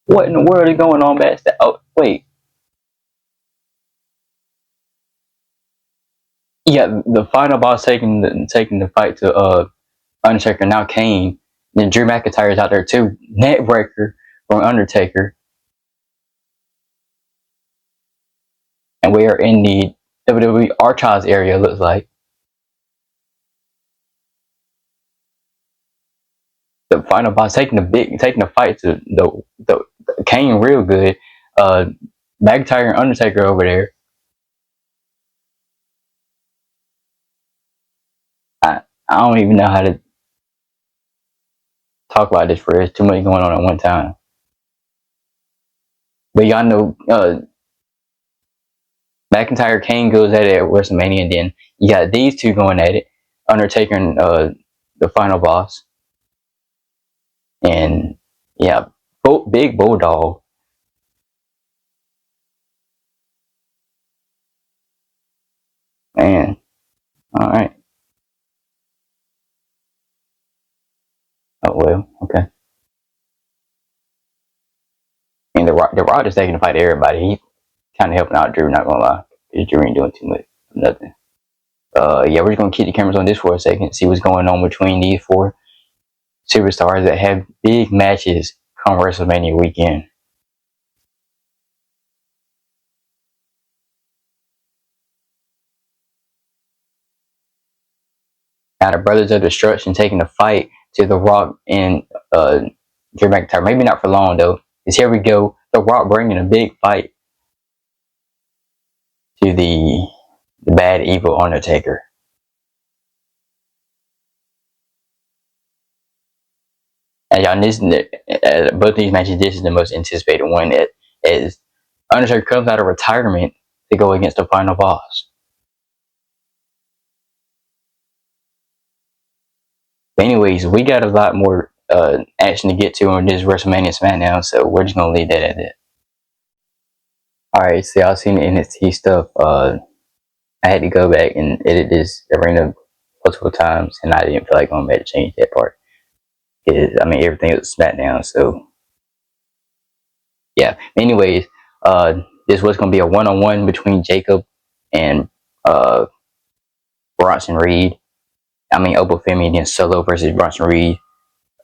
What in the world is going on backstage? Oh, wait. Yeah, the final boss taking the fight to Undertaker, now Kane. Then Drew McIntyre's out there too. Neckbreaker from Undertaker. And we are in the WWE Archives area, looks like. The final boss taking the fight to the Kane real good. Uh McIntyre and Undertaker over there. I don't even know how to talk about this for there's too much going on at one time. But y'all know McIntyre Kane goes at it at WrestleMania, and then you got these two going at it, Undertaker and the final boss, and yeah, big bulldog. Man, all right. Oh well, okay. I mean, the Rock is taking the fight to everybody. He kind of helping out Drew. Not gonna lie, Drew ain't doing too much, nothing. Yeah, we're just gonna keep the cameras on this for a second, see what's going on between these four superstars that have big matches come WrestleMania weekend. Now the Brothers of Destruction taking the fight to The Rock and Drew McIntyre. Maybe not for long though. Because here we go, The Rock bringing a big fight to the bad evil Undertaker. And y'all, both these matches, this is the most anticipated one. As Undertaker comes out of retirement to go against the final boss. But anyways, we got a lot more action to get to on this WrestleMania SmackDown, so we're just gonna leave that at that. Alright, so y'all seen the NXT stuff. I had to go back and edit this arena multiple times, and I didn't feel like going back to change that part. I mean, everything was SmackDown, so yeah. Anyways, this was gonna be a one-on-one between Jacob and uh Bronson Reed. I mean, Opal Femi against Solo versus Bronson Reed.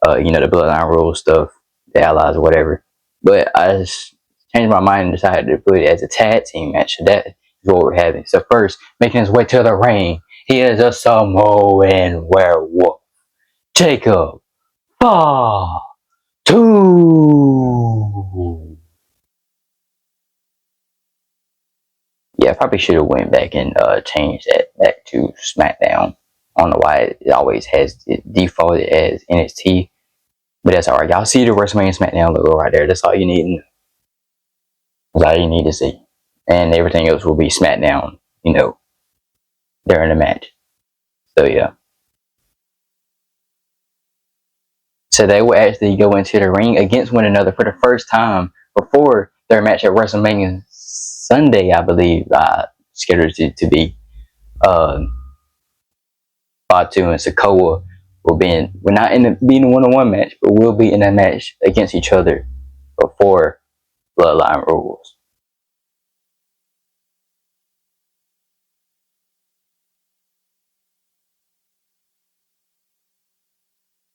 The Bloodline Rules stuff, the Allies or whatever. But I just changed my mind and decided to put it as a tag team match. So that is what we're having. So first, making his way to the ring, he is a Samoan werewolf, Jacob Fatu. Yeah, I probably should have went back and changed that back to SmackDown. I don't know why it always has it defaulted as NXT, but that's alright. Y'all see the WrestleMania SmackDown logo right there. That's all you need. That's all you need to see. And everything else will be SmackDown, during the match. So yeah. So they will actually go into the ring against one another for the first time before their match at WrestleMania Sunday, I believe, scheduled to be. Fatu and Sikoa will be in. We're not being a one-on-one match, but we'll be in that match against each other before Bloodline Rules.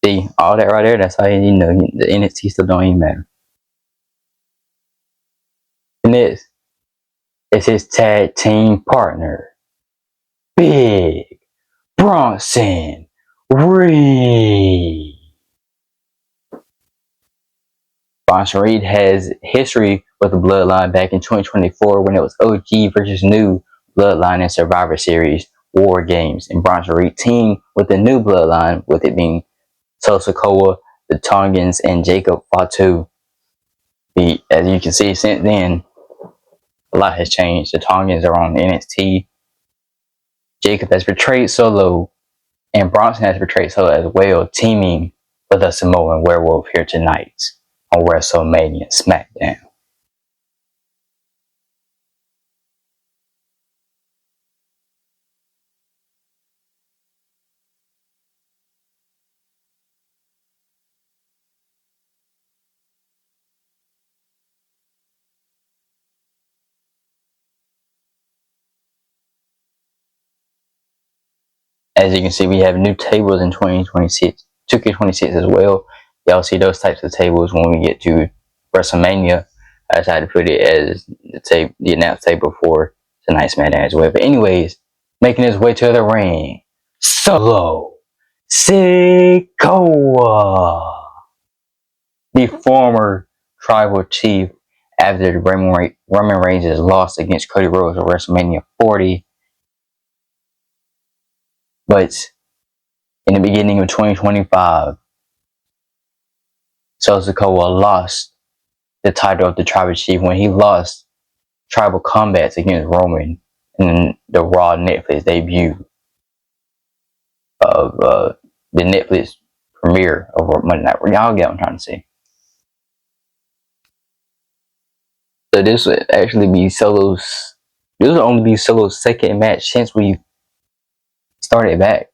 See, all that right there, that's how you know the NXT stuff don't even matter. And this is his tag team partner, Big Bronson Reed. Bronson Reed has history with the Bloodline back in 2024 when it was OG versus New Bloodline in Survivor Series War Games. And Bronson Reed teamed with the New Bloodline, with it being Sikoa, the Tongans, and Jacob Fatu. As you can see, since then, a lot has changed. The Tongans are on NXT. Jacob has portrayed Solo, and Bronson has portrayed Solo as well, teaming with a Samoan werewolf here tonight on WrestleMania SmackDown. As you can see, we have new tables in 2026, 2K26 as well. Y'all see those types of tables when we get to WrestleMania. I decided to put it as the announced table for tonight's Smackdown as well. But anyways, making his way to the ring, Solo Sikoa, the former tribal chief, after Roman Reigns' loss against Cody Rhodes at WrestleMania 40. But in the beginning of 2025, Sikoa lost the title of the tribal chief when he lost tribal combats against Roman in the Raw Netflix debut of the Netflix premiere of Monday Night. Y'all get what I'm trying to say. So this would actually be Solo's. This will only be Solo's second match since we started back.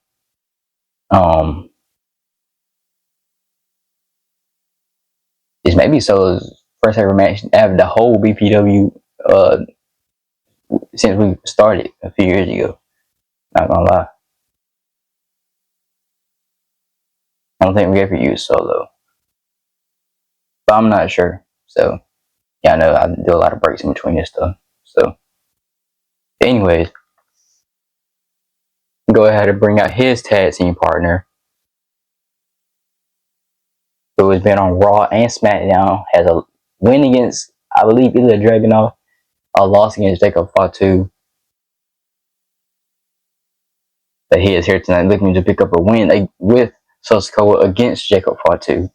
This may be Solo's first ever match out of the whole BPW since we started a few years ago. Not gonna lie. I don't think we ever used Solo, but I'm not sure. So yeah, I know I do a lot of breaks in between this stuff. So, anyways, go ahead and bring out his tag team partner, who has been on Raw and SmackDown, has a win against, I believe, either Dragunov, a loss against Jacob Fatu. But he is here tonight looking to pick up a win with Sikoa against Jacob Fatu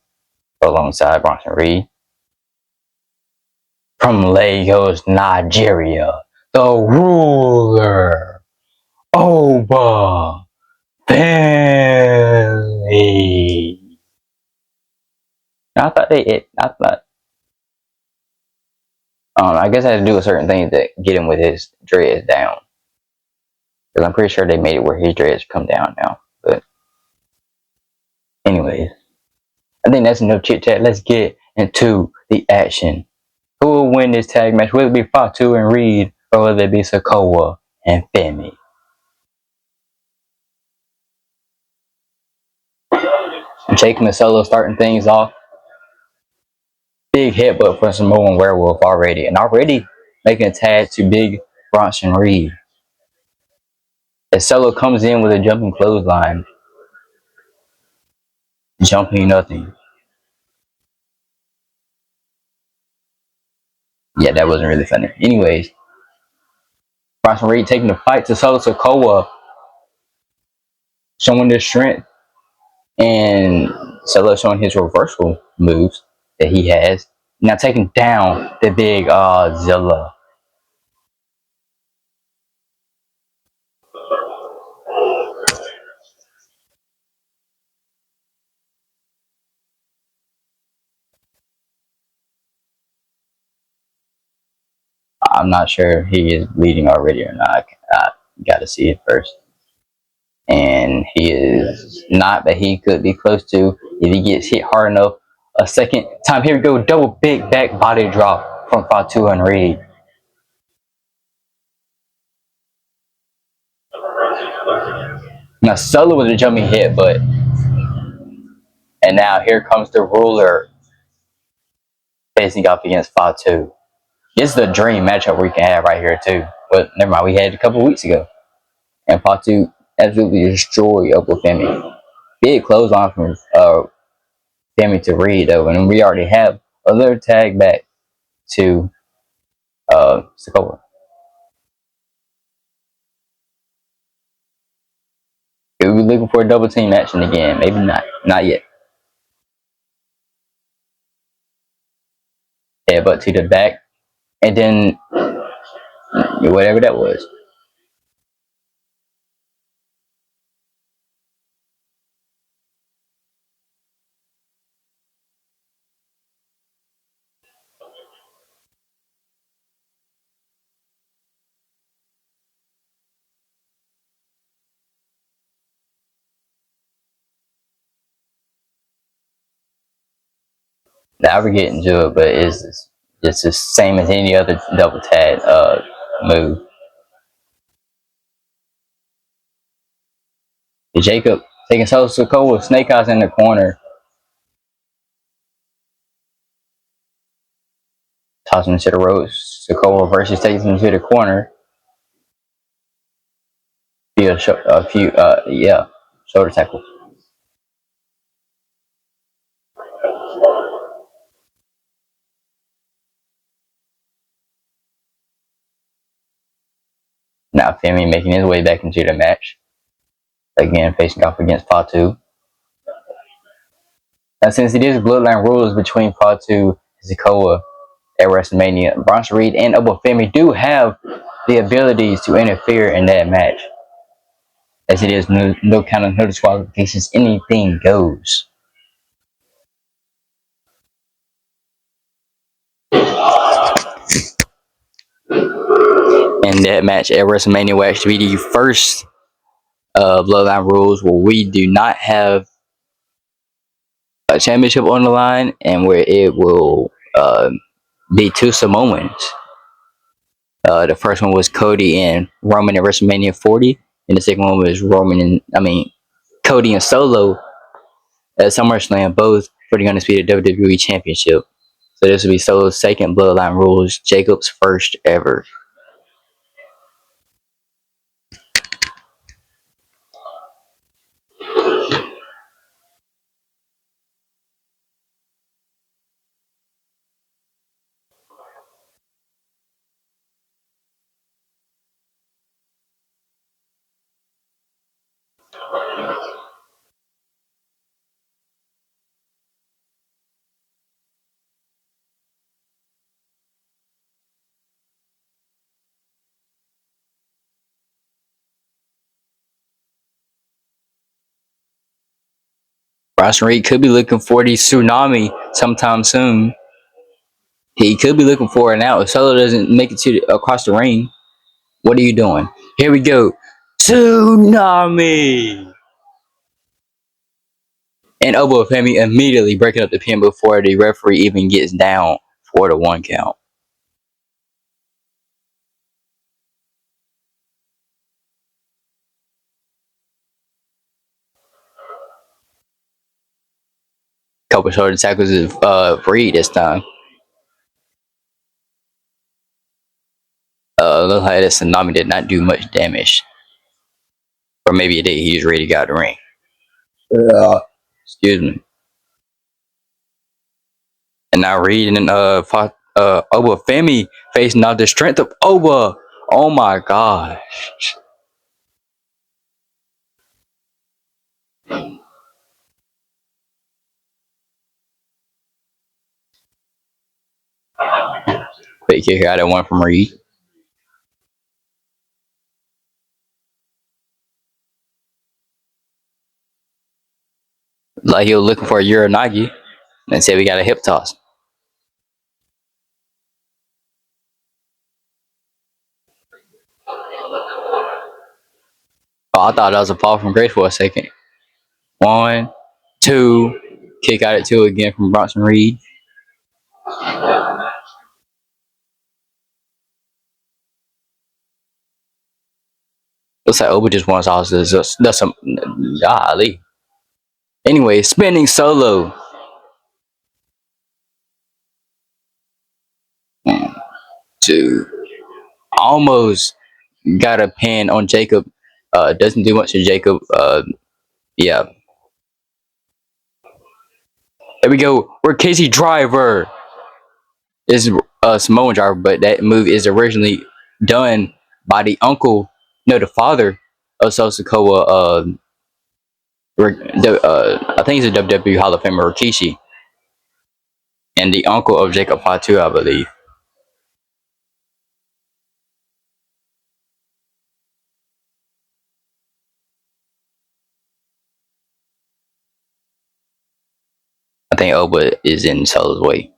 alongside Bronson Reed. From Lagos, Nigeria, the ruler, Oba Femi. I guess I had to do a certain thing to get him with his dreads down. Because I'm pretty sure they made it where his dreads come down now. But anyways, I think that's enough chit chat. Let's get into the action. Who will win this tag match? Will it be Fatu and Reed, or will it be Sikoa and Femi? Jake and Solo starting things off. Big headbutt for Samoan Werewolf already. And already making a tag to Big Bronson Reed. As Solo comes in with a jumping clothesline. Jumping nothing. Yeah, that wasn't really funny. Anyways, Bronson Reed taking the fight to Solo Sikoa, showing their strength, and Solo showing his reversal moves that he has. Now taking down the big Zilla. I'm not sure he is bleeding already or not. I gotta see it first. And he is not, but he could be close to if he gets hit hard enough. A second time. Here we go. Double big back body drop from Fatu and Reed. Now Solo was a jumping hit, but and now here comes the ruler facing off against Fatu. This is the dream matchup we can have right here too. But never mind, we had it a couple weeks ago. And Fatu absolutely destroyed Uncle Femi. Big clothesline from Femi to Reed though, and we already have another tag back to Sikoa. We're looking for a double team action again. Maybe not. Not yet. Headbutt to the back. And then whatever that was. Now we're getting to it, but it's the same as any other double tag move. Jacob taking Sikoa with Snake Eyes in the corner. Toss him to the ropes. Sikoa versus takes him to the corner. Shoulder tackle. Now Femi making his way back into the match. Again, facing off against Fatu. Now, since it is bloodline rules between Fatu and Sikoa at WrestleMania, Bronson Reed and Femi do have the abilities to interfere in that match. As it is no counter, no disqualifications, anything goes. And that match at WrestleMania will actually be the first bloodline rules where we do not have a championship on the line and where it will be two Samoans. The first one was Cody and Roman at WrestleMania 40, and the second one was Cody and Solo at SummerSlam, both for the undisputed WWE Championship. So this will be Solo's second bloodline rules, Jacob's first ever. Bronson Reed could be looking for the tsunami sometime soon. He could be looking for it now. If Solo doesn't make it across the ring, what are you doing? Here we go. Tsunami! And Femi immediately breaking up the pin before the referee even gets down for the 1 count. Couple shoulder tackles of Reed this time. Looks like that tsunami did not do much damage. Or maybe it did. He was ready to get out of the ring. Excuse me. And now Reed and Femi facing out the strength of Oba. Oh my gosh. Quick kick out of one from Reed. Like he was looking for a Uranagi and said we got a hip toss. Oh, I thought that was a fall from grace for a second. 1, 2, kick out at 2 again from Bronson Reed. Looks like Oba just wants all this. That's some golly. Anyway, spinning solo. 1, 2. Almost got a pin on Jacob. Doesn't do much to Jacob. Yeah. There we go. We're Casey Driver. This is a Samoan driver, but that move is originally done by the uncle, no, the father of Sikoa. I think he's a WWE Hall of Famer, Rikishi, and the uncle of Jacob Fatu, I believe. I think Oba is in Solo's way.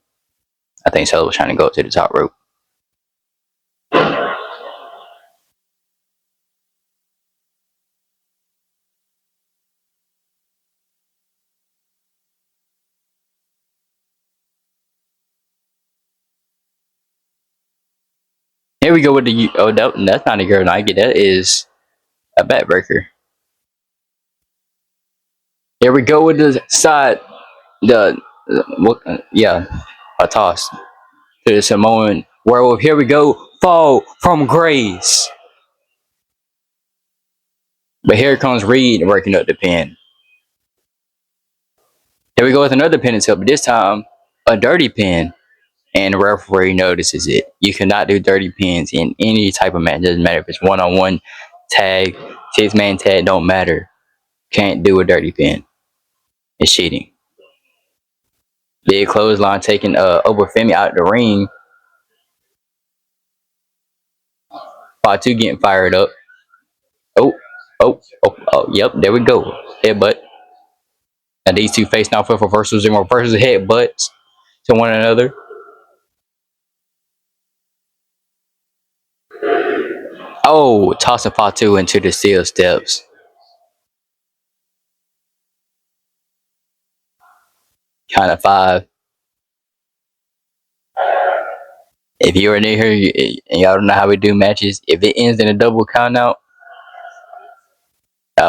I think Solo was trying to go up to the top rope. Here we go with the that's not a girl Nike. That is a backbreaker. Here we go with the side. The yeah, a toss to the Samoan werewolf. Here we go. Fall from grace. But here comes Reed working up the pin. Here we go with another pin attempt, but this time a dirty pin. And the referee notices it. You cannot do dirty pins in any type of match. It doesn't matter if it's one-on-one, tag, six-man tag, don't matter. Can't do a dirty pin. It's cheating. Big clothesline taking over Femi out the ring. Fatu getting fired up. Oh, oh, yep, there we go. Headbutt. And these two facing off with reversals and reversals, headbutts to one another. Oh, tossing Fatu into the steel steps. Count of five. If you are new here and y'all don't know how we do matches, if it ends in a double count out,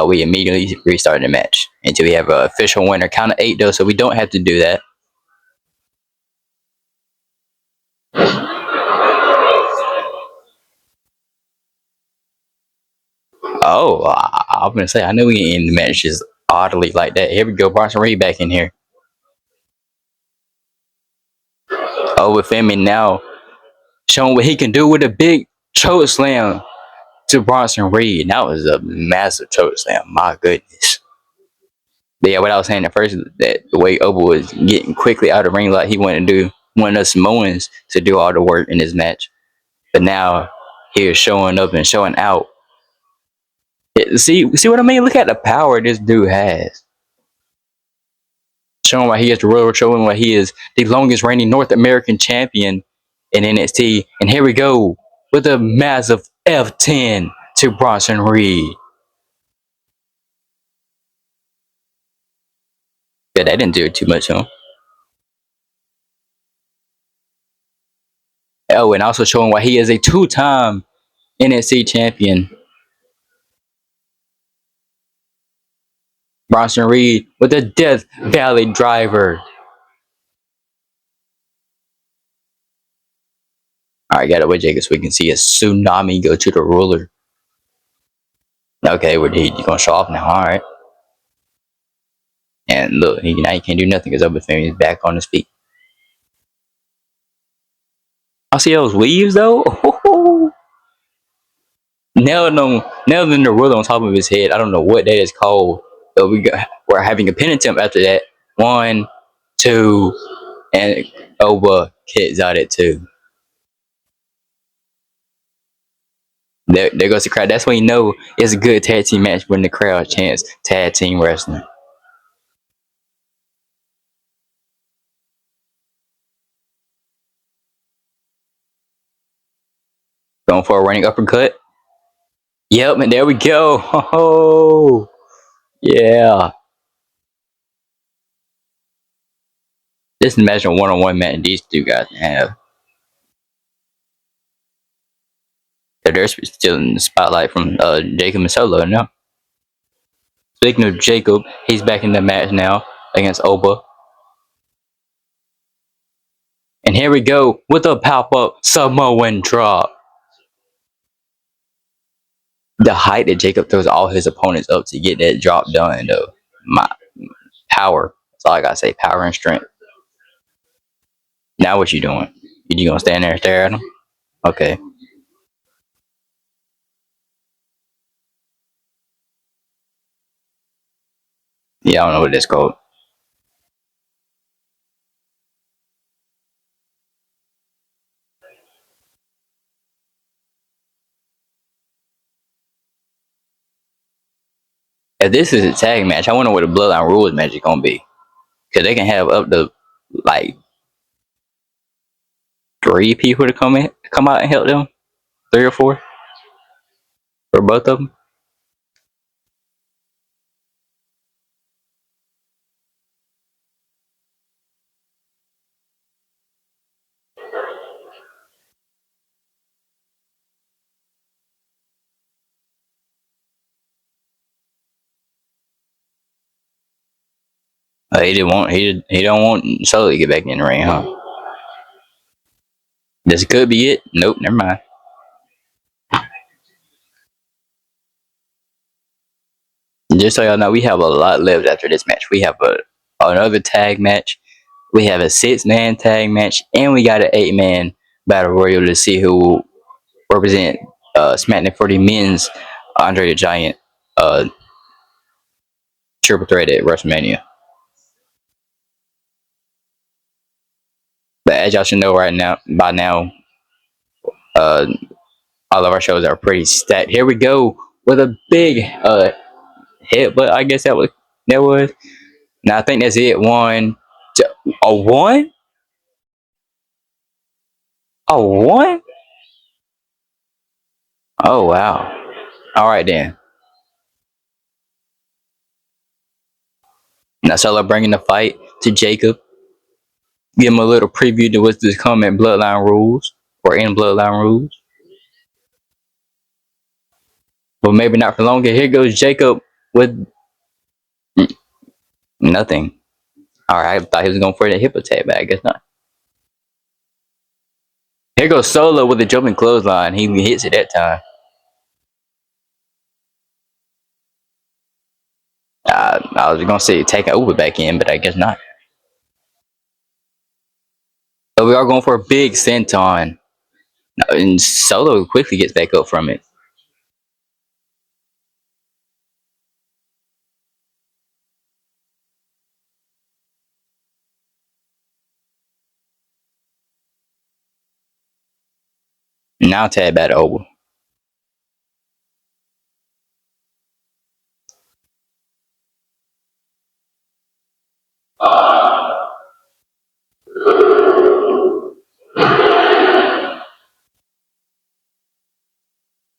we immediately restart the match until we have an official winner. Count of eight though, so we don't have to do that. Oh, I'm gonna say I knew we can end the match just oddly like that. Here we go, Bronson Reed back in here. Oh, with Femi now showing what he can do with a big choke slam to Bronson Reed. That was a massive choke slam. My goodness. But yeah, what I was saying at first, that the way Oba was getting quickly out of the ring, like he wanted to do one of the Samoans to do all the work in this match. But now he is showing up and showing out. See what I mean? Look at the power this dude has. Showing why he is the royal, showing why he is the longest reigning North American champion in NXT. And here we go with a massive F10 to Bronson Reed. Yeah, that didn't do too much, huh? Oh, and also showing why he is a two-time NXT champion. Bronson Reed with a Death Valley driver. All right, got it with Jacob so we can see a tsunami go to the ruler. Okay, he's gonna show off now. All right. And look, now he can't do nothing because Oba Femi is back on his feet. I see those weaves though. Nailed in the ruler on top of his head. I don't know what that is called, but we're having a pin attempt after that. 1, 2, and Oba kicks out at 2. There goes the crowd. That's when you know it's a good tag team match when the crowd chants tag team wrestling. Going for a running uppercut. Yep, and there we go. Oh, yeah. Just imagine a one-on-one match these two guys have. They're still in the spotlight from Jacob and Solo now. Speaking of Jacob, he's back in the match now against Oba. And here we go with a pop-up Samoan drop. The height that Jacob throws all his opponents up to get that drop done, though. My power. That's all I gotta say. Power and strength. Now what you doing? You gonna stand there and stare at him? Okay. Yeah, I don't know what that's called. If this is a tag match, I wonder what the Bloodline Rules match is gonna be. Cause they can have up to like 3 people to come out and help them. 3 or 4 for both of them. He didn't want he don't want Solo to get back in the ring, huh? This could be it. Nope, never mind. Just so y'all know, we have a lot left after this match. We have another tag match. We have a 6-man tag match, and we got an 8-man battle royal to see who will represent Smackdown for the men's Andre the Giant triple threat at WrestleMania. But as y'all should know by now, uh, all of our shows are pretty stacked. Here we go with a big hit, but I guess that was. Now I think that's it. A one, a one. Oh wow! All right then. Now Solo bringing the fight to Jacob. Give him a little preview to what's to come in Bloodline Rules or in Bloodline Rules, but maybe not for long. Here goes Jacob with nothing. All right, I thought he was going for the hip attack, but I guess not. Here goes Solo with the jumping clothesline. He hits it that time. I was gonna say taking over back in, but I guess not. But we are going for a big senton, and Solo quickly gets back up from it. Now tag back over.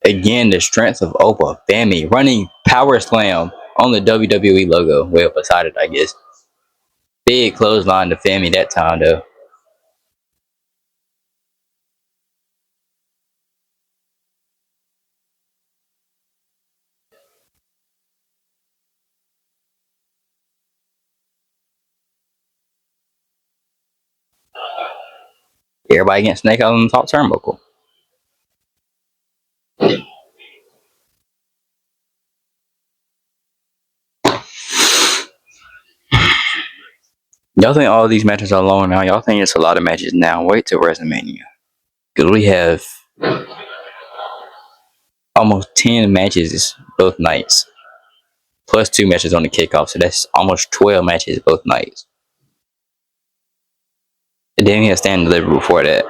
Again, the strength of Opa Femi running power slam on the WWE logo. Well beside it, I guess. Big clothesline to Femi that time though. Everybody getting snake out on the top turnbuckle. Y'all think all these matches are long now? Y'all think it's a lot of matches now? Wait till WrestleMania. Because we have almost 10 matches both nights. Plus 2 matches on the kickoff. So that's almost 12 matches both nights. And then we have stand and deliver before that.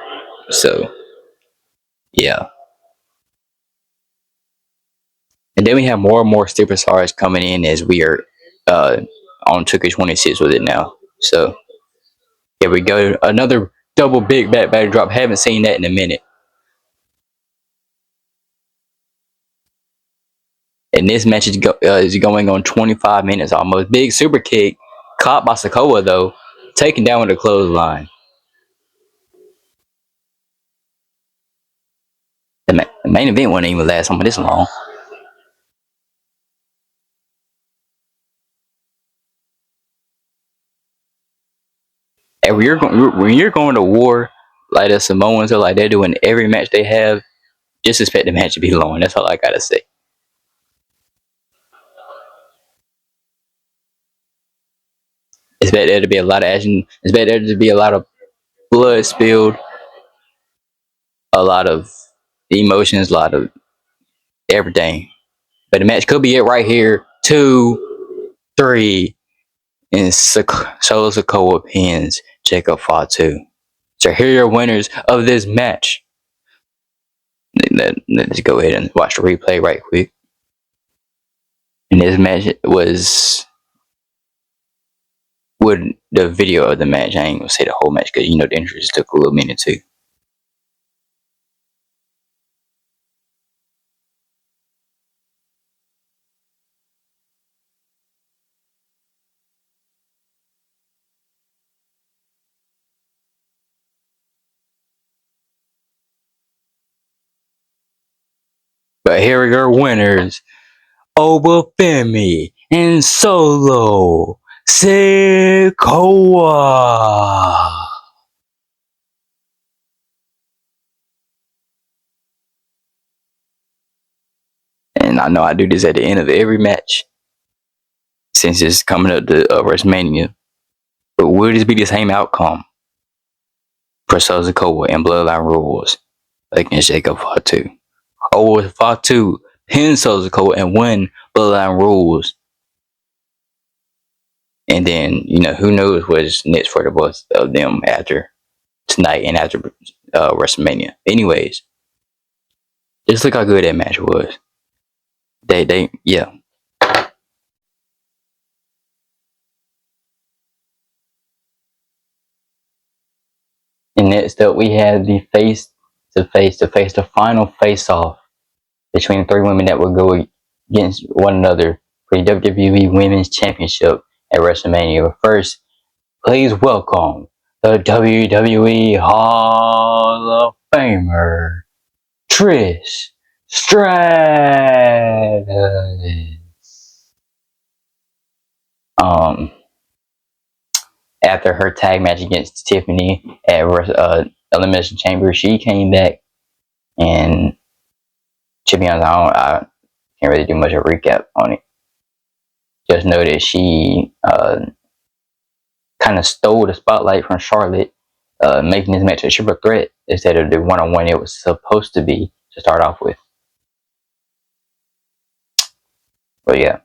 So, yeah. And then we have more and more superstars coming in as we are on 2K26 with it now. So, here we go. Another double big back drop. Haven't seen that in a minute. And this match is going on 25 minutes almost. Big super kick. Caught by Sikoa, though. Taken down with a clothesline. The main event wouldn't even last this long. And when you're going to war like the Samoans are, like they're doing every match they have, just expect the match to be long. That's all I gotta say. Expect there to be a lot of action. Expect there to be a lot of blood spilled, a lot of emotions, a lot of everything. But the match could be it right here. 2, 3, and Solo Sikoa pins Jacob Fatu. So here are your winners of this match. Let's go ahead and watch the replay right quick. And this match was with the video of the match. I ain't gonna say the whole match because the interest took a little minute too. But here are your winners: Oba Femi and Solo Sikoa. And I know I do this at the end of every match since it's coming up to WrestleMania. But will this be the same outcome for Sikoa and Bloodline Rules against Jacob Fatu? Or will Fatu pin Sikoa and win Bloodline Rules? And then, who knows what's next for the both of them after tonight and after WrestleMania. Anyways, just look how good that match was. Yeah. And next up, we have the the final face-off between the three women that will go against one another for the WWE Women's Championship at WrestleMania. But first, please welcome the WWE Hall of Famer, Trish Stratus. After her tag match against Tiffany at Elimination Chamber, she came back, and to be honest, I can't really do much of a recap on it. Just know that she kind of stole the spotlight from Charlotte, making this match a triple threat instead of the one-on-one it was supposed to be to start off with. But yeah,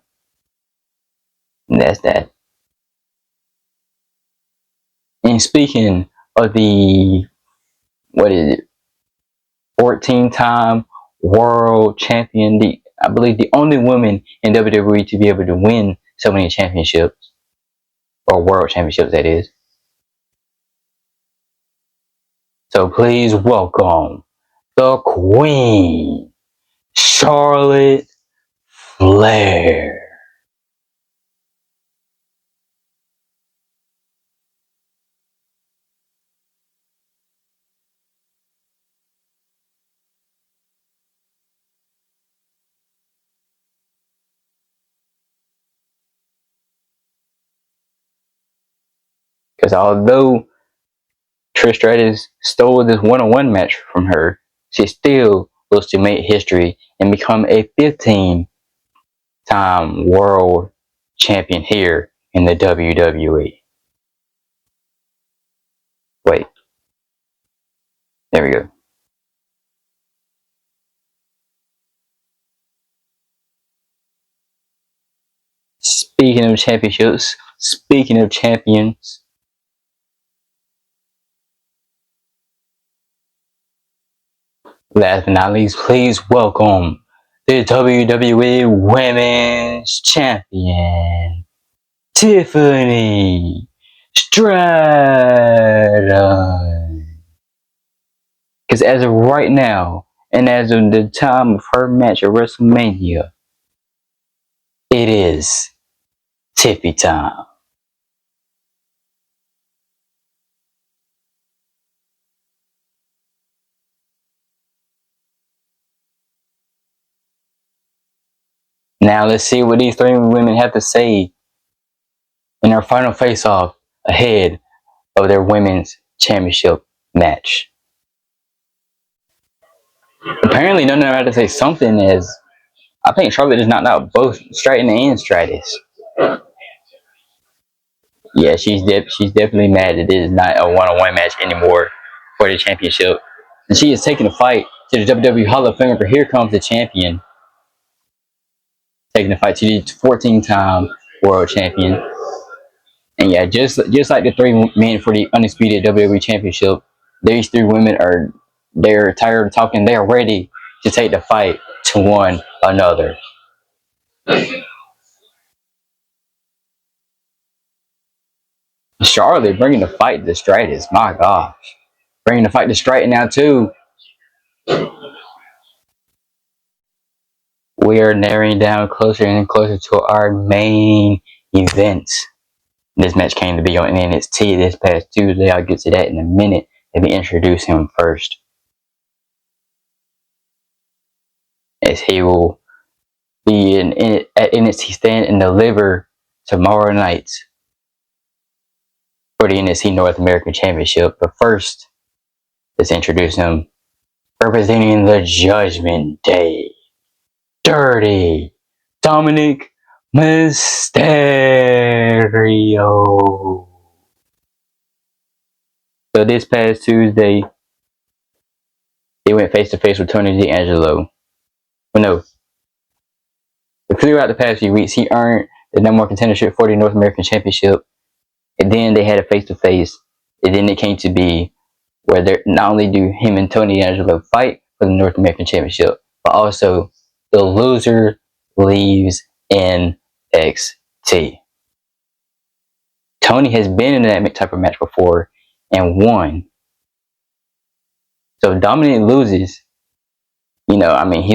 that's that. And speaking of the, 14-time world champion, I believe the only woman in WWE to be able to win so many championships, or world championships, that is. So please welcome the Queen, Charlotte Flair. Because although Trish Stratus stole this one-on-one match from her, she still was to make history and become a 15-time world champion here in the WWE. Wait, there we go. Speaking of championships, speaking of champions, last but not least, please welcome the WWE Women's Champion, Tiffany Stratton. Because as of right now, and as of the time of her match at WrestleMania, it is Tiffy time. Now let's see what these three women have to say in their final face-off ahead of their women's championship match. Apparently, none of them had to say something, as I think Charlotte just knocked out both Stratton and Stratus. Yeah, she's definitely mad that it is not a one-on-one match anymore for the championship. And she is taking the fight to the WWE Hall of Fame, for here comes the champion. Taking the fight to the 14-time world champion. And yeah, just like the three men for the undisputed WWE Championship, these three women they're tired of talking. They're ready to take the fight to one another. Charlotte bringing the fight to Stratus. My gosh, bringing the fight to Stratton now too. We are narrowing down closer and closer to our main event. This match came to be on NXT this past Tuesday. I'll get to that in a minute. Let me introduce him first, as he will be at NXT Stand and Deliver tomorrow night for the NXT North American Championship. But first, let's introduce him. Representing the Judgment Day, Dirty Dominic Mysterio. So this past Tuesday, he went face to face with Tony D'Angelo. Well, no, throughout the past few weeks, he earned the #1 contendership for the North American Championship. And then they had a face to face. And then it came to be where not only do him and Tony D'Angelo fight for the North American Championship, but also the loser leaves NXT. Tony has been in that type of match before and won. So if Dominic loses, he's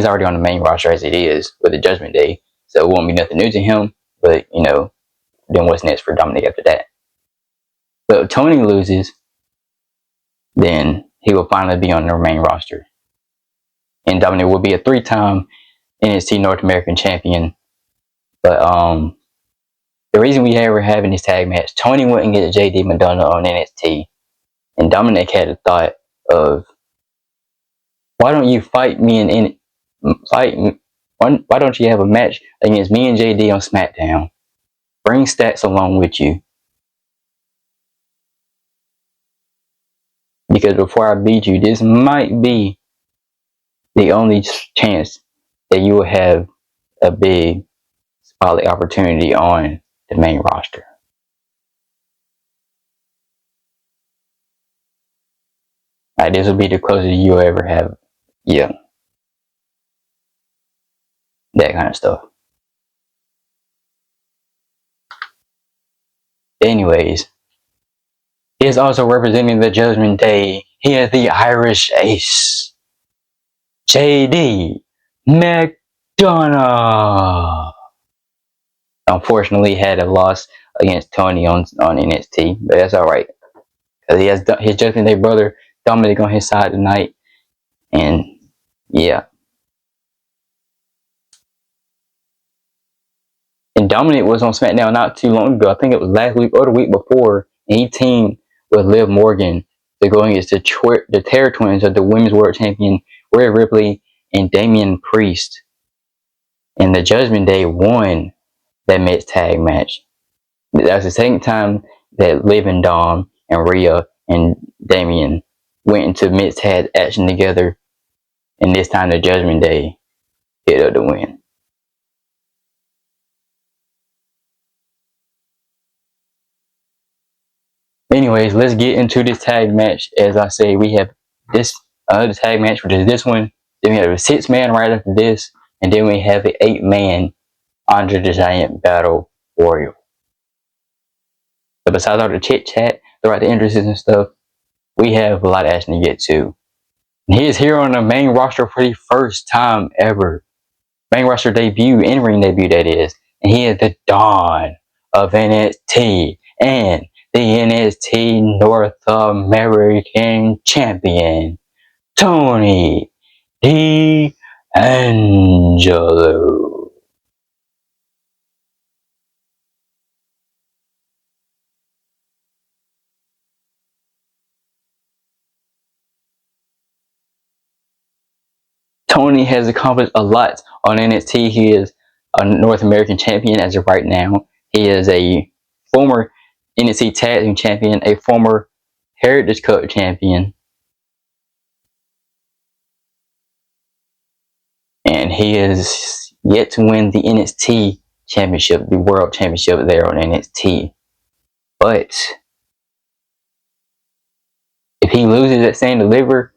already on the main roster as it is with the Judgment Day. So it won't be nothing new to him. But, then what's next for Dominic after that? But if Tony loses, then he will finally be on the main roster. And Dominic will be a 3-time NXT North American champion. But the reason we were having this tag match, Tony wouldn't get JD Madonna on NXT. And Dominic had a thought of, why don't you fight me why don't you have a match against me and JD on Smackdown? Bring Stats along with you. Because before I beat you, this might be the only chance that you will have a big spotlight opportunity on the main roster. Like, this will be the closest you'll ever have. Yeah. That kind of stuff. Anyways, he is also representing the Judgment Day. He is the Irish Ace, JD McDonough. Unfortunately, had a loss against Tony on NXT, but that's alright. Because he has his Judgment Day brother, Dominic, on his side tonight. And, yeah. And Dominic was on SmackDown not too long ago. I think it was last week or the week before. And he teamed with Liv Morgan to go against the Terror Twins of the Women's World Champion, Rhea Ripley and Damian Priest. And the Judgment Day won that mixed tag match. That was the second time that Liv and Dom and Rhea and Damian went into mixed tag action together. And this time the Judgment Day picked up the win. Anyways, let's get into this tag match. As I say, we have this other tag match, which is this one. Then we have a 6-man right after this. And then we have an 8-man Andre the Giant Battle Royal. But besides all the chit chat, the entrances and stuff, we have a lot of action to get to. And he is here on the main roster for the first time ever. Main roster debut, in-ring debut that is. And he is the Dawn of NXT and the NXT North American Champion, Tony D'Angelo. Tony has accomplished a lot on NXT. He is a North American champion as of right now. He is a former NXT Tag Team Champion, a former Heritage Cup Champion. And he is yet to win the NXT Championship, the World Championship there on NXT. But if he loses at Stand Deliver,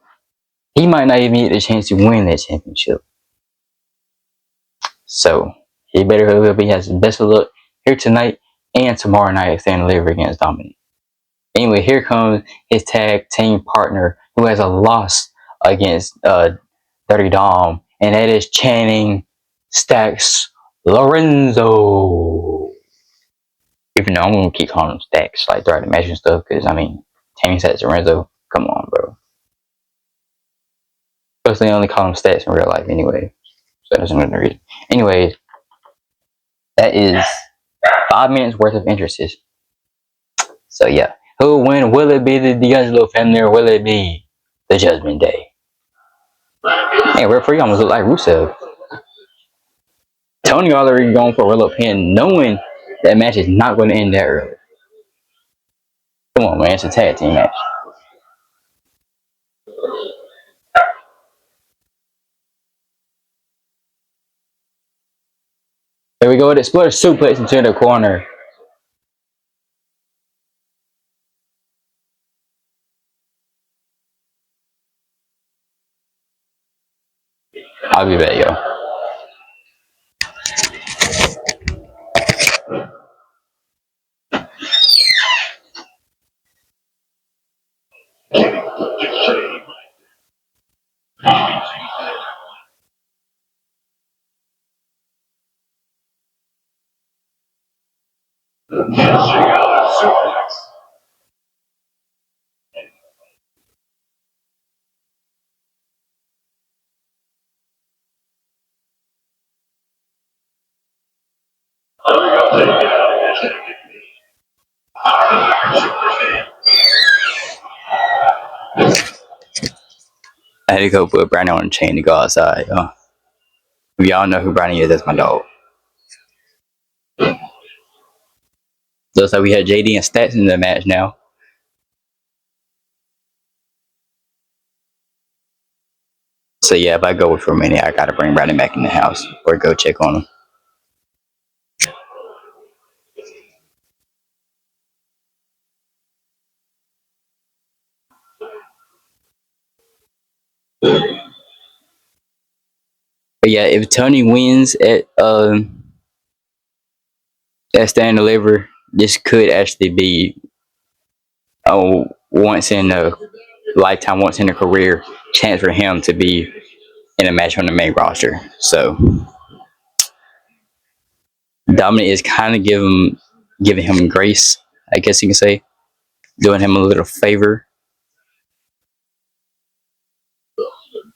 he might not even get the chance to win that championship. So he better hope he has the best of luck here tonight and tomorrow night at Stand Deliver against Dominic. Anyway, here comes his tag team partner who has a loss against Dirty Dom, and that is Channing Stacks Lorenzo. Even though I'm gonna keep calling him Stacks like throughout the match and stuff, because Channing Stacks Lorenzo, come on, bro. Plus, they only call him Stats in real life anyway, so that's another reason. Anyways, that is 5 minutes worth of entrances. So yeah, Who will win? Will it be the D'Angelo family or will it be the Judgment Day? Hey, referee almost look like Rusev. Tony already going for a real pin, knowing that match is not going to end that early. Come on, man, it's a tag team match. There we go with it. Split suplex into the corner. I'll be back, yo. I had to go put Brownie on the chain to go outside. If y'all know who Brownie is, that's my dog. Looks like we had JD and Stats in the match now. So yeah, if I go with WrestleMania, I gotta bring Brownie back in the house or go check on him. But yeah, if Tony wins at Stand Deliver, this could actually be a once in a lifetime, once in a career chance for him to be in a match on the main roster. So Dominic is kind of giving him grace, I guess you can say, doing him a little favor.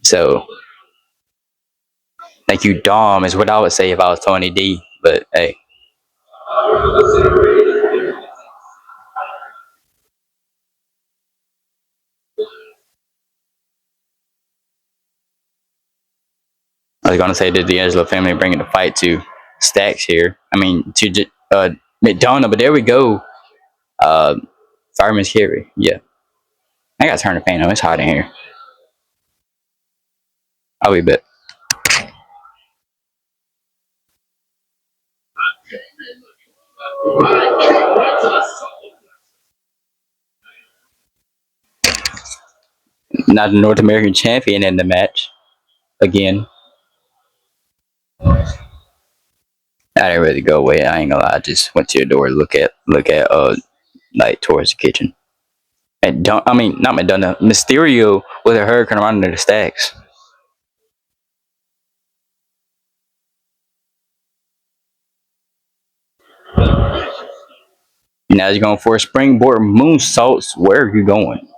So thank you, Dom, is what I would say if I was Tony D. But hey, I was gonna say that the D'Angelo family bringing the fight to Stacks here. I mean to McDonough, but there we go. Uh, Fireman's Carry. Yeah, I gotta turn the fan on. It's hot in here. I'll be back. Not the North American champion in the match again. I didn't really go away. I ain't gonna lie. I just went to the door to look at like towards the kitchen. And don't I mean not Madonna, Mysterio with a hurricane around under the Stacks. Now you're going for a springboard moonsaults. Where are you going?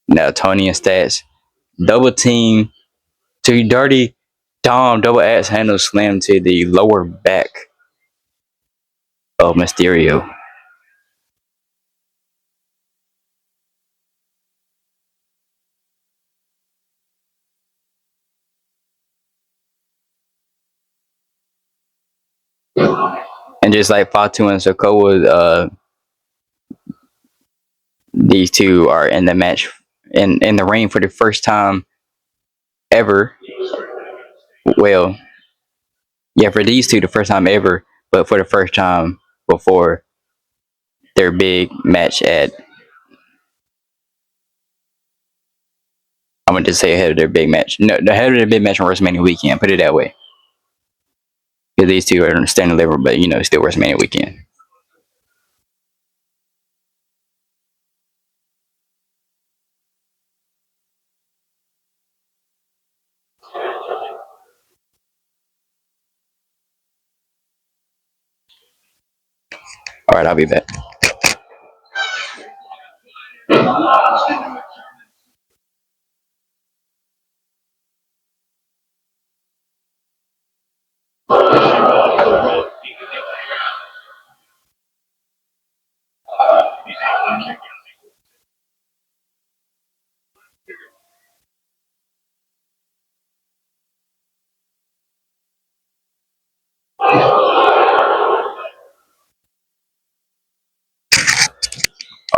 Now Tony and Stats double team to Dirty Dom double axe handle slam to the lower back of Mysterio. And just like Fatu and Sikoa, these two are in the match in the ring for the first time ever. Well, yeah, for these two, the first time ever, but for the first time before their big match at. I'm gonna just say ahead of their big match. No, ahead of their big match on WrestleMania weekend. Put it that way. Because these two are standing level, but still WrestleMania weekend. All right, I'll be back.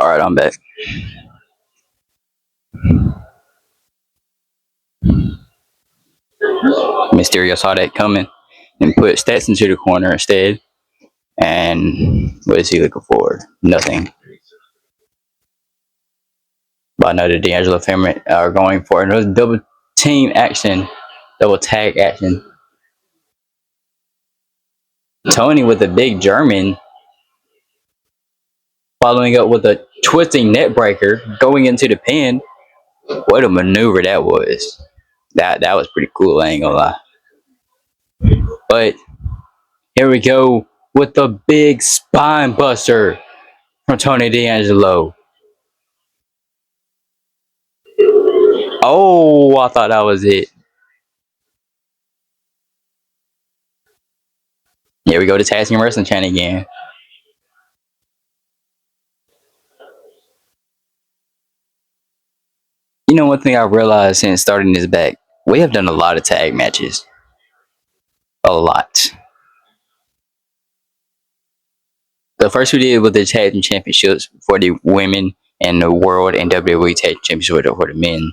All right, I'm back. Mysterio saw that coming and put Stats into the corner instead. And what is he looking for? Nothing. But another D'Angelo family are going for another double team action, double tag action. Tony with a big German, following up with a twisting net breaker, going into the pin. What a maneuver that was. That was pretty cool, I ain't gonna lie. But here we go with the big spine buster from Tony D'Angelo. Oh, I thought that was it. Here we go to Tag Team Wrestling chant again. You know, one thing I realized since starting this back, we have done a lot of tag matches. A lot. The first we did was the tag team championships for the women and the world and WWE tag championship for the men.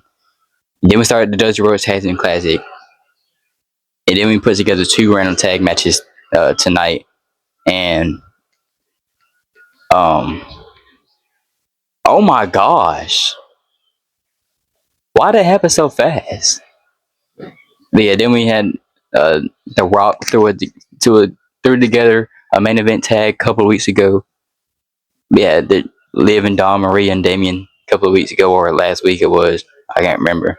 Then we started the Dusty Rhodes Tag Team Classic, and then we put together two random tag matches tonight. And um, oh my gosh, why did it happen so fast? But yeah, then we had uh, The Rock threw together a main event tag a couple of weeks ago. Yeah, the Liv and Dawn Marie and Damien a couple of weeks ago, or last week it was. I can't remember.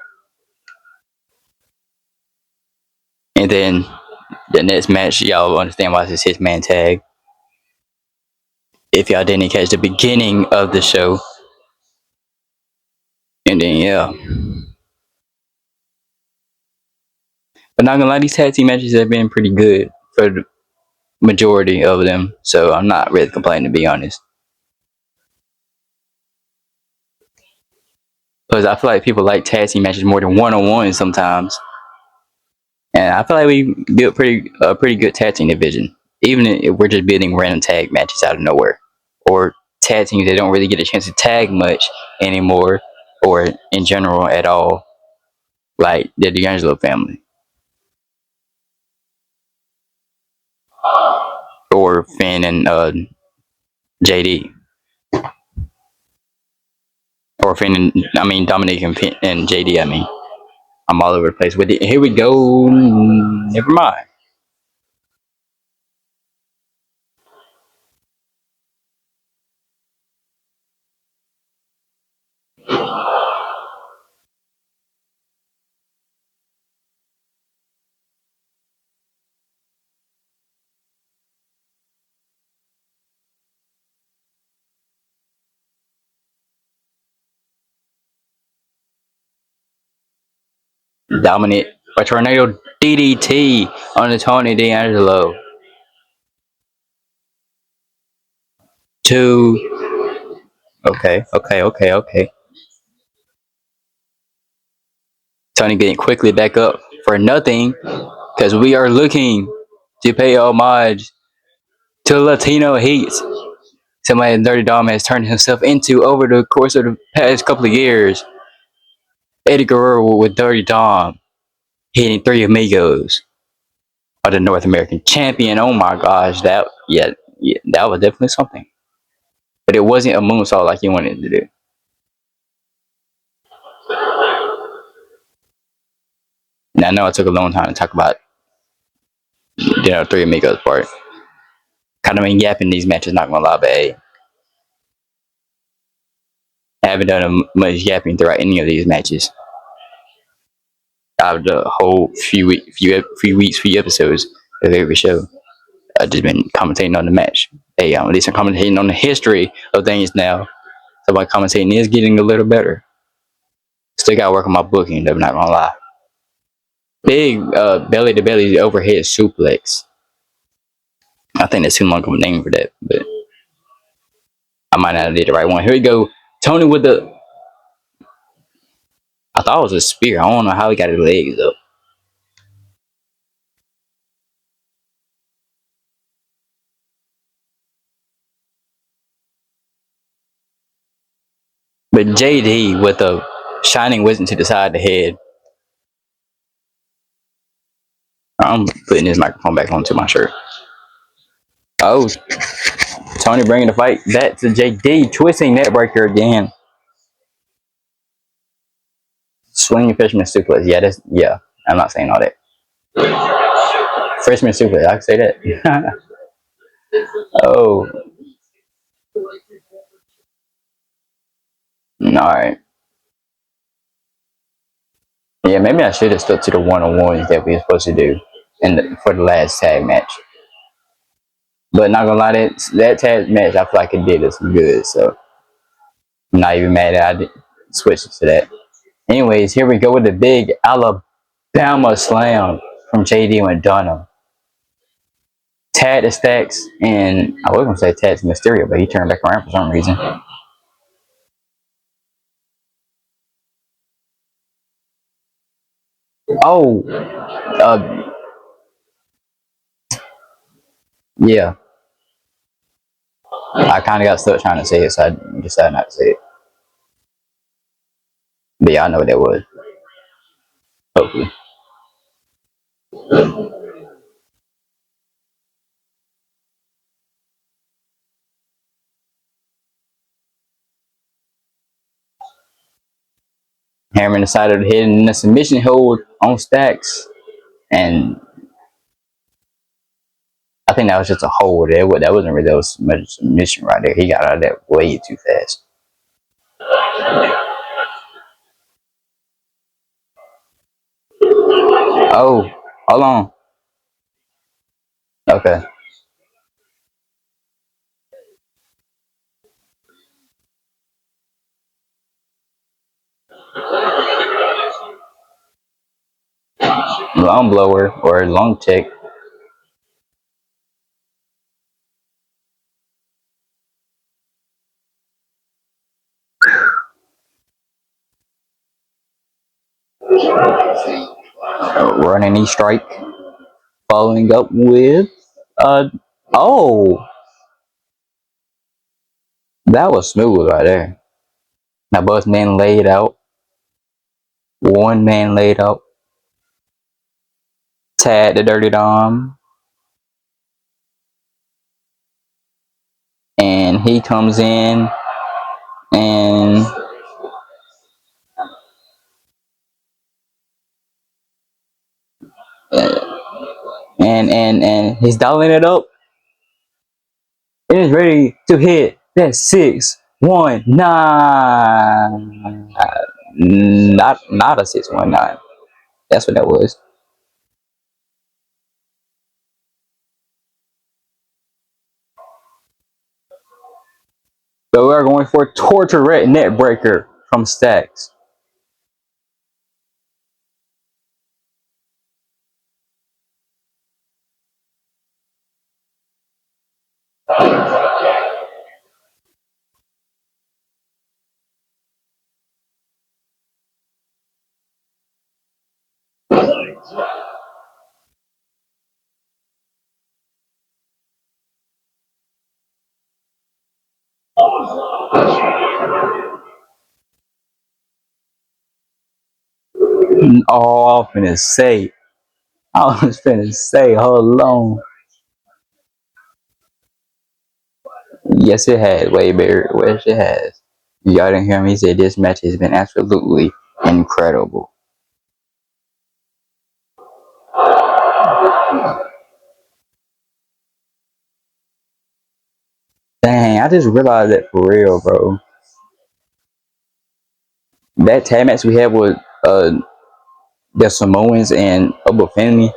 And then the next match, y'all understand why it's his man tag. If y'all didn't catch the beginning of the show, and then yeah. But not gonna lie, these tag team matches have been pretty good for the majority of them, so I'm not really complaining, to be honest. Because I feel like people like tag team matches more than one on one sometimes, and I feel like we built pretty good tag team division, even if we're just building random tag matches out of nowhere, or tag teams that don't really get a chance to tag much anymore, or in general at all, like the D'Angelo family or Finn and JD, or Finn and I mean Dominic and Finn and JD. I mean, I'm all over the place with it. Here we go. Never mind. Dominant a tornado DDT on the Tony D'Angelo. Two. Okay. Tony getting quickly back up for nothing because we are looking to pay homage to Latino Heat. Somebody Dirty Dom has turned himself into over the course of the past couple of years. Eddie Guerrero with Dirty Dom hitting Three Amigos of the North American champion. Oh my gosh, yeah, that was definitely something. But it wasn't a moonsault like he wanted to do. Now I know it took a long time to talk about Three Amigos part. Kind of been yapping these matches, not gonna lie, but hey, I haven't done much yapping throughout any of these matches. Out of the whole few episodes of every show, I've just been commentating on the match. Hey, at least I'm commentating on the history of things now. So my commentating is getting a little better. Still got to work on my booking, though. I'm not gonna lie. Big belly to belly overhead suplex. I think that's too long of a name for that, but I might not have did the right one. Here we go. Tony with the. I thought it was a spear. I don't know how he got his legs up. But JD with a shining wisdom to the side of the head. I'm putting this microphone back onto my shirt. Oh, Tony bringing the fight back to JD, twisting that breaker again. Swinging fisherman suplex. Yeah. I'm not saying all that. Freshman suplex. I can say that. Oh, all right. Yeah, maybe I should have stuck to the one-on-ones that we were supposed to do for the last tag match. But not gonna lie, that tag match I feel like it did us good. So I'm not even mad that I did switch to that. Anyways, here we go with the big Alabama slam from JD and Donna. Tad to Stacks, and I was gonna say Tad to Mysterio, but he turned back around for some reason. Oh, yeah. I kind of got stuck trying to say it, so I decided not to say it. But yeah, I know what that was. Hopefully. Hammering the side of the head and the submission hold on Stacks. And I think that was just a hold. That wasn't really that much submission right there. He got out of that way too fast. Oh, hold on. Okay. Long blower or long tick. Running knee strike. Following up with uh oh, that was smooth right there. Now both men laid out. One man laid out. Tad the dirty dom. And he comes in and and he's dialing it up and is ready to hit that 619. Not a 619. That's what that was. So we're going for torture red net breaker from Stacks. Oh, I was finna say, hold on. Yes, it has. Way better. Yes, it has. Y'all didn't hear me. He said this match has been absolutely incredible. Dang, I just realized that for real, bro. That tag match we had with the Samoans and Femi.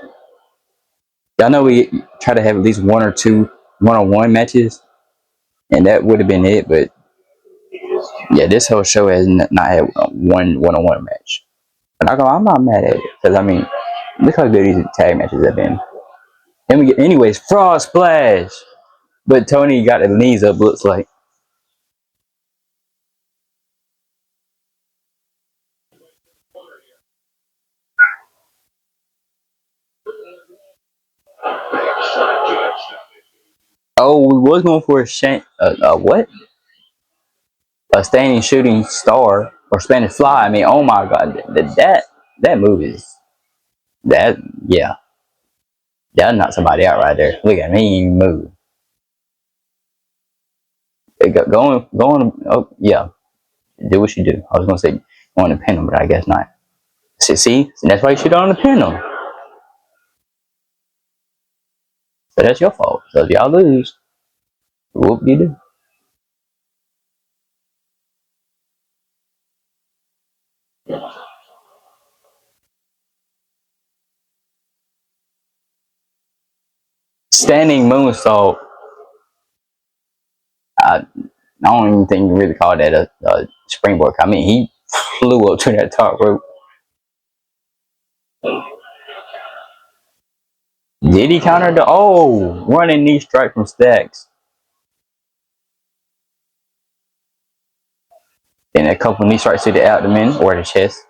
Y'all know we try to have at least one or two one-on-one matches, and that would have been it. But yeah, this whole show has not had one one-on-one match. But I'm not mad at it because I mean, look how good these tag matches have been. And we get, anyways, Frog Splash. But Tony got his knees up. Looks like. Oh, we was going for a shank. What? a standing shooting star or Spanish Fly. I mean, oh my God, that move is that yeah, that knocked somebody out right there. Look at me move. Going. Oh yeah, do what you do. I was gonna say going to pin him, but I guess not. See, that's why you should on the pin him. So that's your fault. So if y'all lose, whoop you do. Standing moonsault. I don't even think you really call that a springboard. I mean, he flew up to that top rope. Did he counter the running knee strike from Stacks? Then a couple knee strikes to the abdomen or the chest.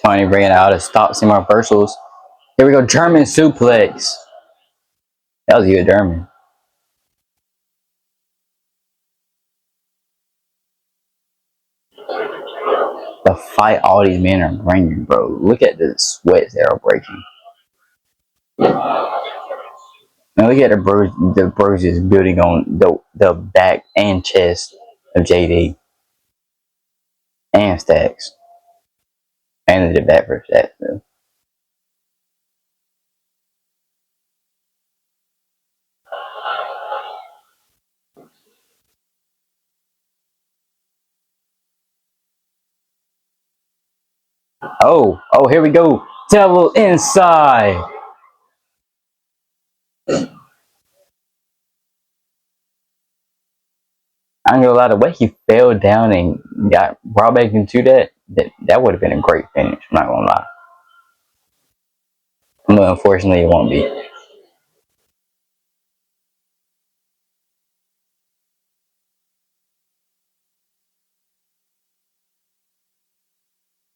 Tony bringing out his stops and reversals. Here we go, German suplex. That was a good German. The fight all these men are bringing, bro. Look at the sweats they are breaking. And look at the bruises building on the back and chest of JD and Stacks. And the back for Stacks, too. Oh, here we go. Devil inside. I ain't gonna lie, the way he fell down and got brought back into that would have been a great finish. I'm not gonna lie. But unfortunately, it won't be.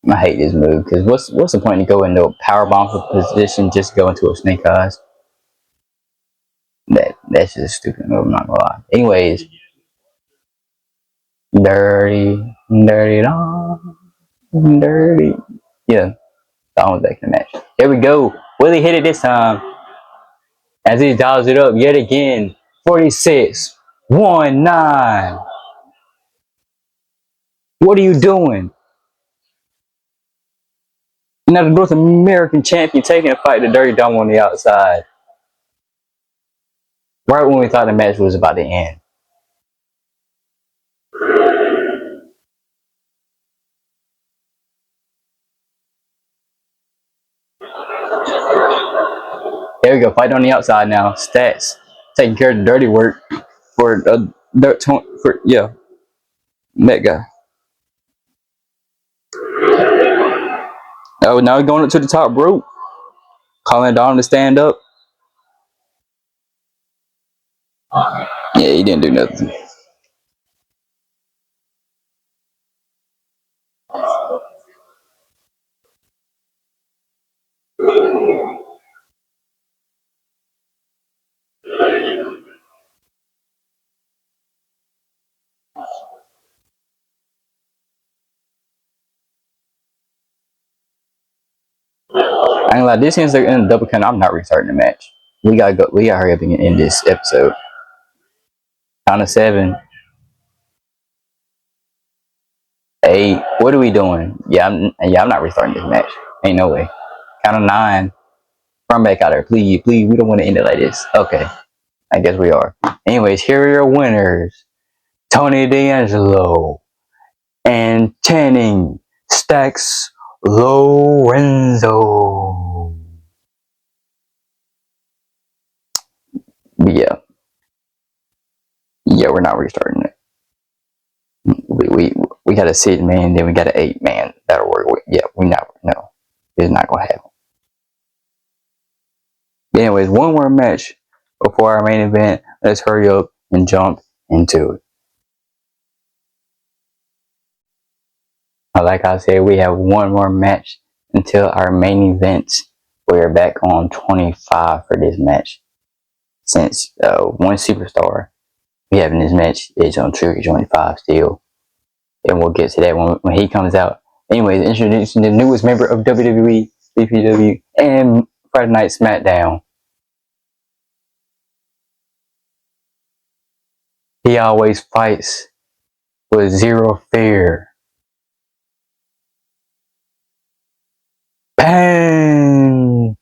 I hate this move because what's the point to go into a power bomb position just go into a snake eyes? That's just a stupid move. I'm not gonna lie. Anyways, dirty, dirty. Yeah, that was back in the match. Here we go. Will he hit it this time? As he dials it up yet again. 46, 1-9. What are you doing? Now the North American champion taking a fight to Dirty Dom on the outside. Right when we thought the match was about to end. Here we go, fight on the outside now. Stats taking care of the dirty work for that guy. Oh, now we're going up to the top rope, calling Dom to stand up. Yeah, he didn't do nothing. I ain't like this seems like in a double count. I'm not restarting the match. We gotta go. We gotta hurry up and end this episode. Count of 7, 8. What are we doing? Yeah, I'm not restarting this match. Ain't no way. Count of 9. Run back out there, please. We don't want to end it like this. Okay, I guess we are. Anyways, here are your winners: Tony D'Angelo and Channing Stacks Lorenzo. Yeah, we're not restarting it. We got a 6-man, then we got an 8-man. That'll work. Yeah, we not. No, it's not gonna happen. one more match before our main event. Let's hurry up and jump into it. Like I said, we have one more match until our main event. We're back on 25 for this match. Since one superstar we have in this match is on Trigger 25 still. And we'll get to that when he comes out. Anyways, introducing the newest member of WWE, BPW, and Friday Night Smackdown. He always fights with zero fear. Penta.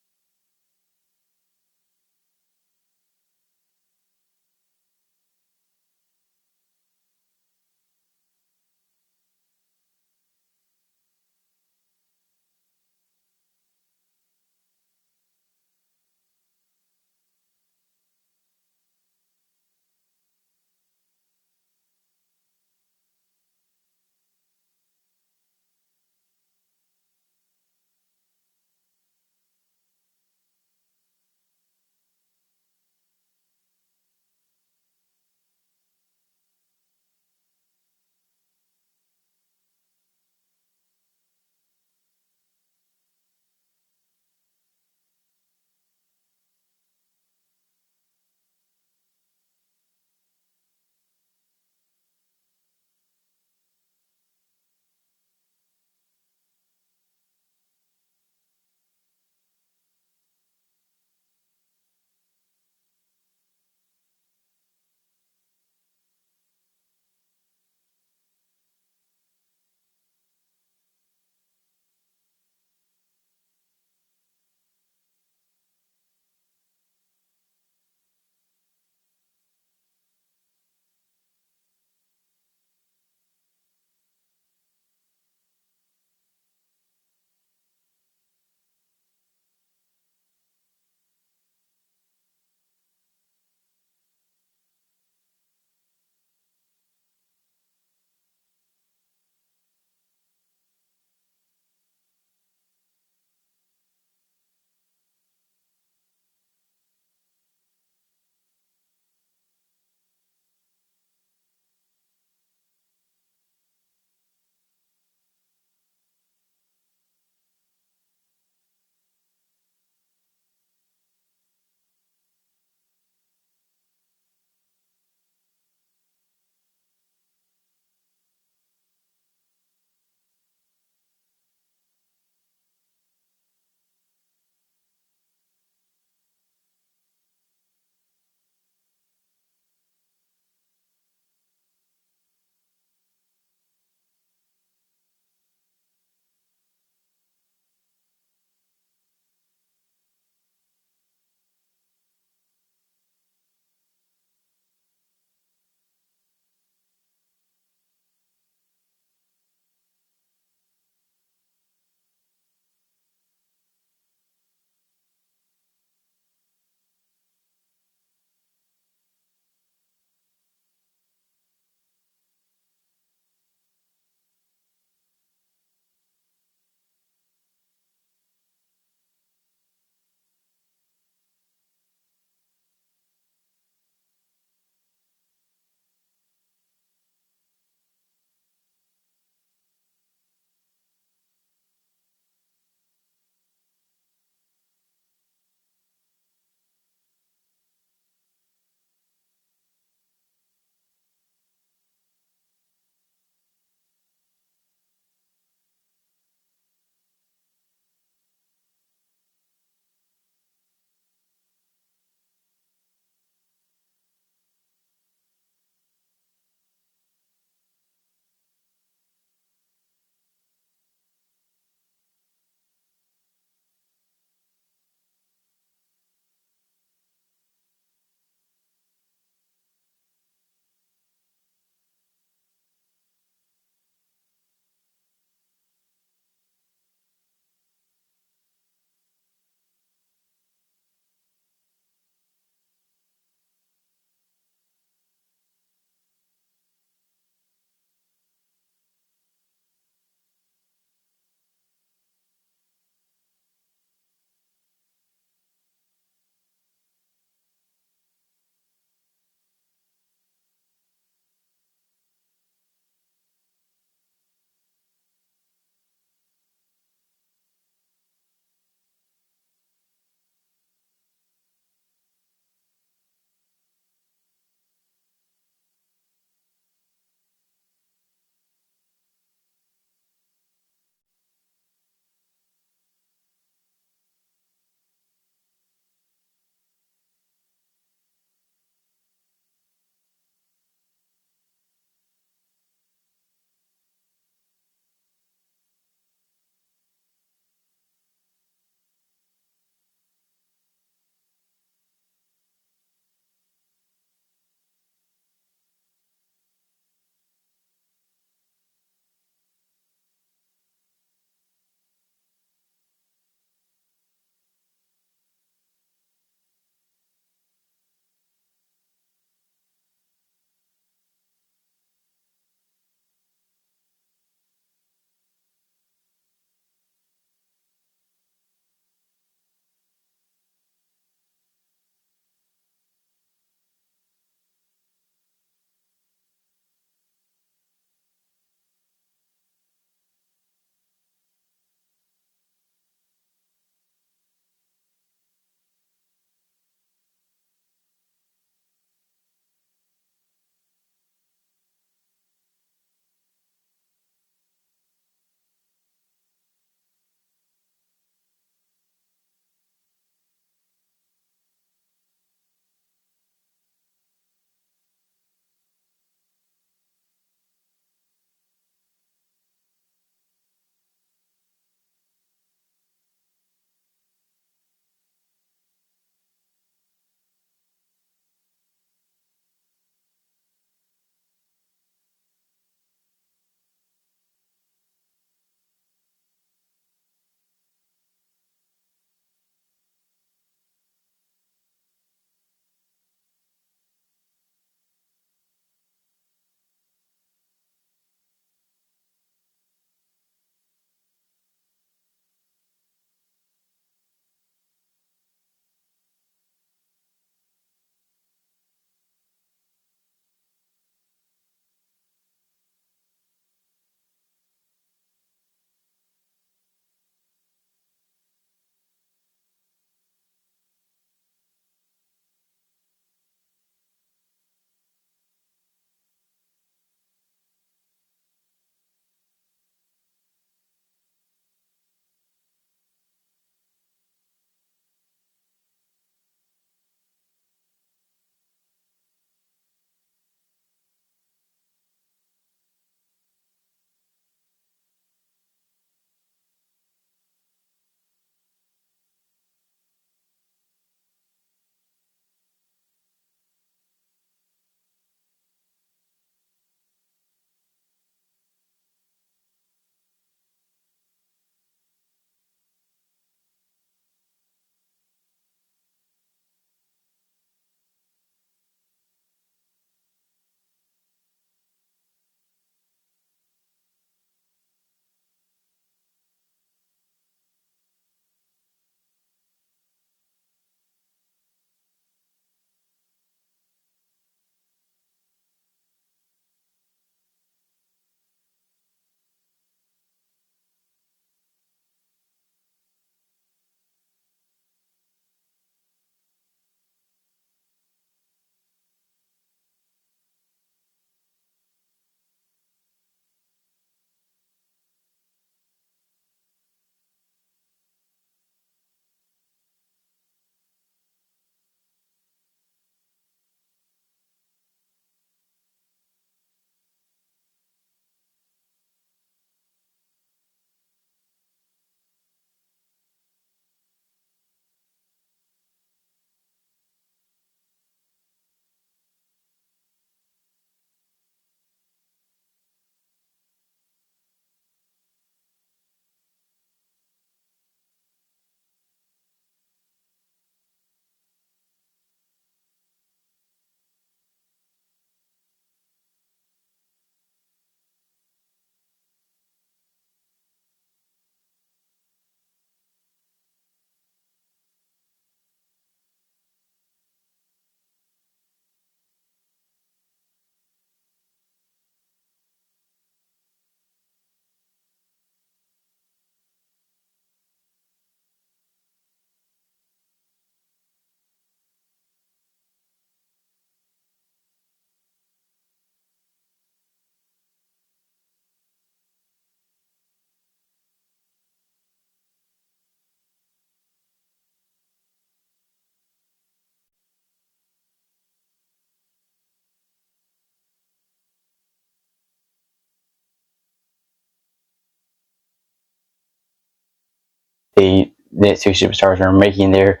the next two superstars are making their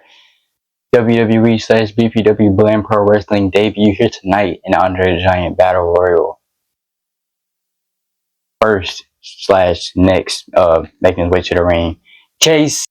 WWE / BPW Blend Pro Wrestling debut here tonight in the Andre the Giant Battle Royal. First / next, making his way to the ring, Chase